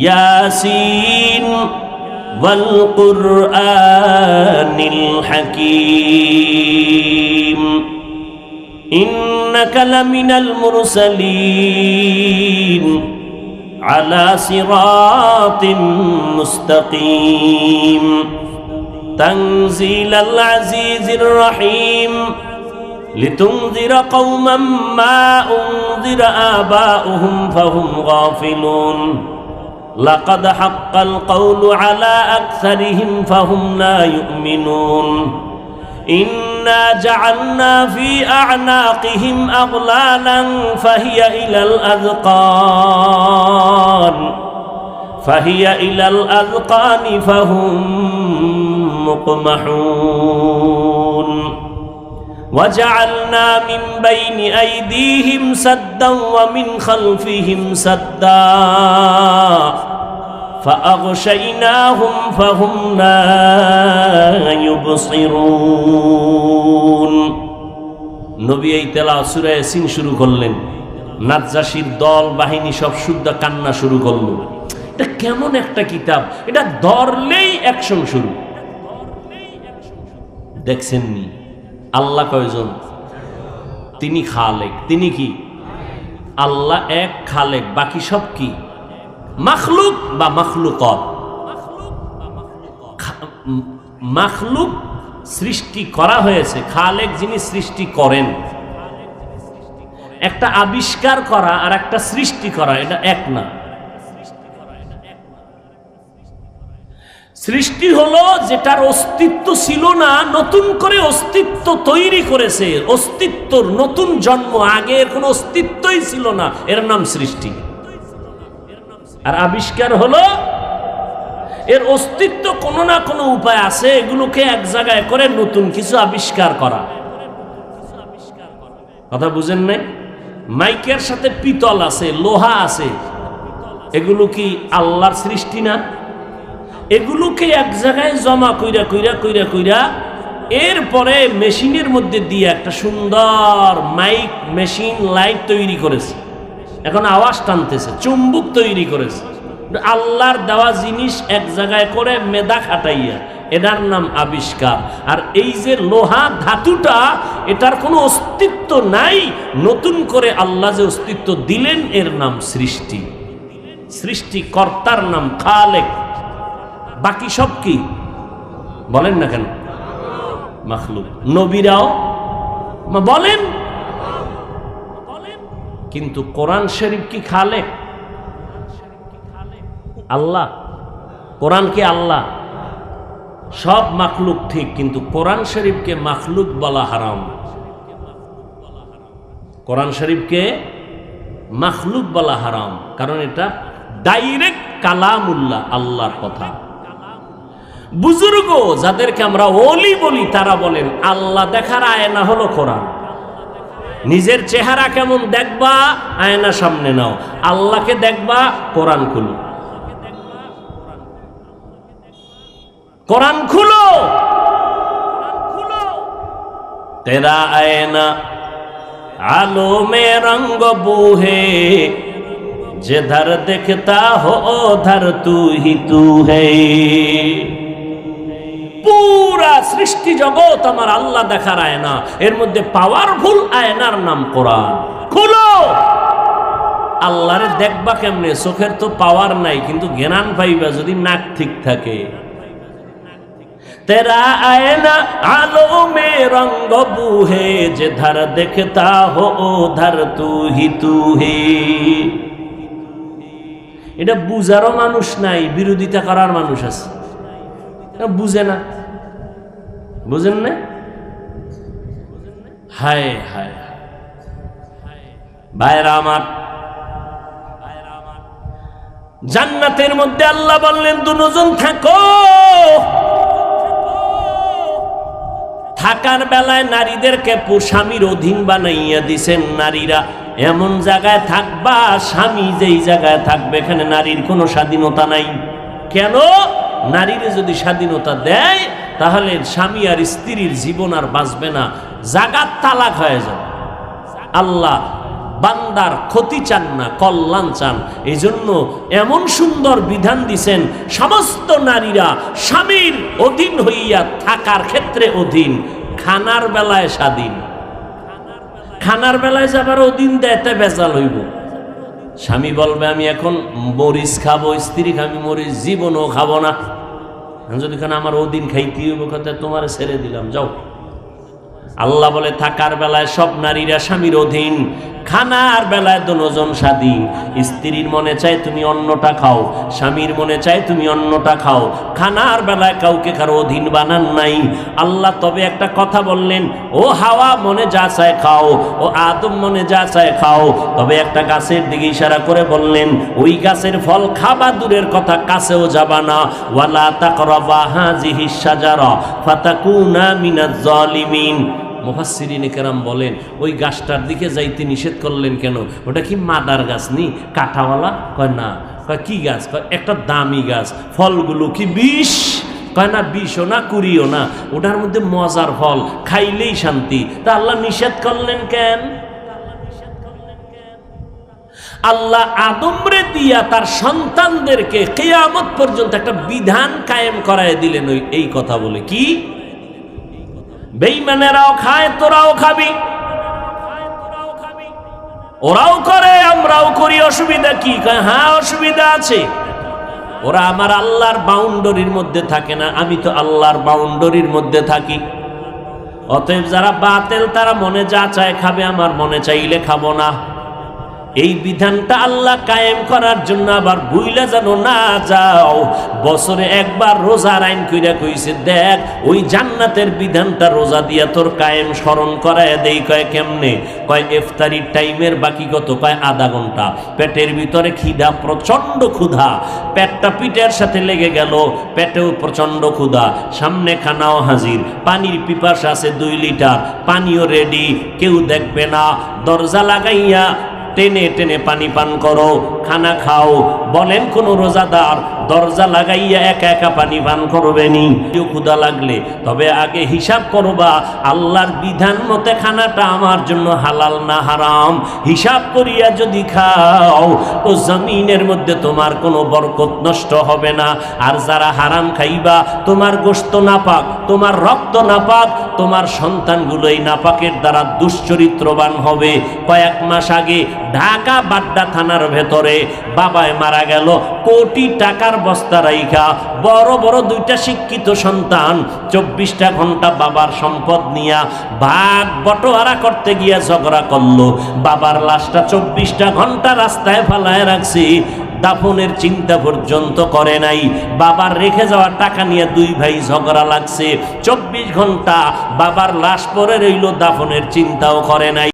ইয়াসিন ওয়াল কুরআনিল হাকীম, ইন্নাকা লামিনাল মুরসালিন আলা সিরাতিন মুস্তাকিম, তানজিলাল আজিজির রহিম, لتنذر قوما ما أنذر آباؤهم فهم غافلون لقد حق القول على أكثرهم فهم لا يؤمنون إنا جعلنا في أعناقهم أغلالا فهي إلى الأذقان فهم مقمحون وجعلنا من بين أيديهم سدا ومن خلفهم سدا فأغشيناهم فهم لا يبصرون। নবী এই তেলাওয়াত সূরা ইয়াসিন শুরু করলেন, নাজ্জাশীর দল বাহিনী সব শুদ্ধ কান্না শুরু করলো। এটা কেমন একটা কিতাব, এটা ধরলেই অ্যাকশন শুরু। দেখছেননি আল্লাহ কয়জন? তিনি খালেক। তিনি কি? আল্লাহ এক খালেক, বাকি সব কি? মাখলুক বা মাখলুকত। মাখলুক সৃষ্টি করা হয়েছে, খালেক যিনি সৃষ্টি করেন। একটা আবিষ্কার করা আর একটা সৃষ্টি করা এটা এক না। সৃষ্টি হলো যেটার অস্তিত্ব ছিল না, নতুন করে অস্তিত্ব তৈরি করেছে, অস্তিত্বর নতুন জন্ম, আগে এর কোনো অস্তিত্বই ছিল না, এর নাম সৃষ্টি। আর আবিষ্কার হলো এর অস্তিত্ব কোনো না কোনো উপায় আছে, এগুলোকে এক জায়গায় করে নতুন কিছু আবিষ্কার করা। কথা বুঝেন নাই? মাইকের সাথে পিতল আছে, লোহা আছে, এগুলো কি আল্লাহর সৃষ্টি না? এগুলোকে এক জায়গায় জমা কইরা কইরা কইরা কইরা এরপরে মেশিনের মধ্যে দিয়ে একটা সুন্দর মাইক মেশিন লাইট তৈরি করেছে, এখন আওয়াজ টানতেছে, চুম্বক তৈরি করেছে। আল্লাহর দেওয়া জিনিস এক জায়গায় করে মেধা খাটাইয়া, এটার নাম আবিষ্কার। আর এই যে লোহা ধাতুটা, এটার কোনো অস্তিত্ব নাই, নতুন করে আল্লাহ যে অস্তিত্ব দিলেন এর নাম সৃষ্টি। সৃষ্টিকর্তার নাম খালেক। বাকি সব কি বলেন না কেন? মাখলুক। নবীরাও বলেন, কিন্তু কোরআন শরীফ কি খালেক? আল্লাহ। কোরআন কি আল্লাহ? সব মাখলুক ঠিক, কিন্তু কোরআন শরীফকে মাখলুক বলা হারাম। কোরআন শরীফকে মাখলুক বলা হারাম, কারণ এটা ডাইরেক্ট কালামুল্লাহ, আল্লাহর কথা। বুজুর্গ যাদেরকে আমরা ওলি বলি, তারা বলেন আল্লাহ দেখার আয়না হলো কোরআন। নিজের চেহারা কেমন দেখবা, আয়না সামনে নাও। আল্লাহকে দেখবা, কোরআন খুলো। কোরআন খুলো, তেরা আয়না আলো মে রঙ্গ বুহে, जिधर देखता हो उधर तू ही तू है। পুরা সৃষ্টি জগৎ আমার আল্লাহ দেখার আয়না, এর মধ্যে পাওয়ারফুল আয়নার নাম কোরআন। খুলো। আল্লাহরে দেখবা কেমনে? চোখের তো পাওয়ার নাই, কিন্তু জ্ঞান পাইবা যদি নাক ঠিক থাকে। तेरा आयना आलो में रंग बूहे, जिधर देखता हो उधर तू ही तू है। এটা বুঝারও মানুষ নাই, বিরোধিতা করার মানুষ আছে, বুঝে না। বুঝেন না? হায় হায় ভাইরা আমার, জান্নাতের মধ্যে আল্লাহ বললেন দুজন থাকো। থাকার বেলায় নারীদেরকে স্বামীর অধীন বানাইয়া দিছেন। নারীরা এমন জায়গায় থাকবা, স্বামী যেই জায়গায় থাকবে এখানে নারীর কোনো স্বাধীনতা নাই। কেন? নারীরে যদি স্বাধীনতা দেয় তাহলে স্বামী আর স্ত্রীর জীবন আর বাঁচবে না, জাগাত তালাক হয়ে যাবে। আল্লাহ বান্দার ক্ষতি চান না, কল্যাণ চান। এই জন্য এমন সুন্দর বিধান দিছেন, সমস্ত নারীরা স্বামীর অধীন হইয়া থাকার ক্ষেত্রে অধীন, খানার বেলায় স্বাধীন। খানার বেলায় যাবার অধীন দেয়, তাই বেজাল হইব। স্বামী বলবে আমি এখন মরিচ খাবো, স্ত্রী আমি মরিচ জীবনও খাবো না। যদি আমার অধীন খাইতে হইব, কথা তোমার ছেড়ে দিলাম, যাও। আল্লাহ বলে থাকার বেলায় সব নারীরা স্বামীর অধীন, খানার বেলায় দুজন স্বাধীন। স্ত্রীর মনে চায় তুমি অন্যটা খাও, স্বামীর মনে চায় তুমি অন্যটা খাও। খানার বেলায় কাউকে কারো অধীন বানান নাই আল্লাহ। তবে একটা কথা বললেন, ও হাওয়া মনে যা চায় খাও, ও আদম মনে যা চায় খাও। তবে একটা গাছের দিকে ইশারা করে বললেন, ওই গাছের ফল খাবা দূরের কথা, কাছেও যাবা না। ওয়ালা তাকরাবা হাযিহিশ শাজারা ফাতাকুনা মিনাজ জালিমিন। মুফাসসিরিনে কেরাম বলেন, ওই গাছটার দিকে যাইতে নিষেধ করলেন কেন? ওটা কি মাদার গাছ নি, কাঁঠাওয়ালা? কয় না। কয় কি গাছ? কয় একটা দামি গাছ। ফলগুলো কি বিষ? কয় না, বিষও না, কুড়িও না, ওটার মধ্যে মজার ফল, খাইলেই শান্তি। তা আল্লাহ নিষেধ করলেন কেন? আল্লাহ আদমরে দিয়া তার সন্তানদেরকে কিয়ামত পর্যন্ত একটা বিধান কায়েম করায় দিলেন এই কথা বলে। কি? বেঈমানেরাও খায়, তোরাও খাবি। ওরাও করে, আমরাও করি, অসুবিধা কি? হ্যাঁ অসুবিধা আছে। ওরা আমার আল্লাহর বাউন্ডারির মধ্যে থাকে না, আমি তো আল্লাহর বাউন্ডারির মধ্যে থাকি। অতএব যারা বাতেল তারা মনে যা চায় খাবে, আমার মনে চাইলে খাবো না। এই বিধানটা আল্লাহ কায়েম করার জন্য আবার ভুইলা যেন না যাও। বছরে একবার রোজার আইন কইরা কইছে, দেখ ওই জান্নাতের বিধানটা রোজা দিয়া তোর কায়েম স্মরণ করায় দেই। কয় কেমনে? কয় ইফতারির টাইমের বাকি কত? কয় আধা ঘন্টা। পেটের ভিতরে খিদা, প্রচন্ড ক্ষুধা, পেটটা পিঠের সাথে লেগে গেল, পেটেও প্রচন্ড ক্ষুধা, সামনে খানাও হাজির, পানির পিপাসা আছে 2 লিটার, পানিও রেডি, কেউ দেখবে না, দরজা লাগাইয়া টেনে টেনে পানি পান করো, খানা খাও। বলেন কোন রোজাদার দরজা লাগাইয়া একা একা পানি পান করবে নি? ক্ষুধা লাগলে তবে আগে হিসাব করবা, আল্লাহর বিধান মতে খানাটা আমার জন্য হালাল না হারাম। হিসাব করিয়া যদি খাও তো জমিনের মধ্যে তোমার কোনো বরকত নষ্ট হবে না। আর যারা হারাম খাইবা, তোমার গোশত নাপাক, তোমার রক্ত নাপাক, তোমার সন্তানগুলোই নাপাকের দ্বারা দুশ্চরিত্রবান হবে। কয়েক মাস আগে ঢাকা বাড্ডা থানার ভেতরে বাবায় মারা গেল, কোটি টাকার বস্তা রাইখা, বড় বড় 2টা শিক্ষিত সন্তান 24টা ঘন্টা বাবার সম্পদ নিয়া ভাগ বটোয়ারা করতে গিয়া ঝগড়া করলো। বাবার লাশটা 24টা ঘন্টা রাস্তায় ফালায় রাখছি, দাফনের চিন্তা পর্যন্ত করে নাই। বাবার রেখে যাওয়া টাকা নিয়ে 2 ভাই ঝগড়া লাগছে, 24 ঘন্টা বাবার লাশ পরে রইল, দাফনের চিন্তাও করে নাই।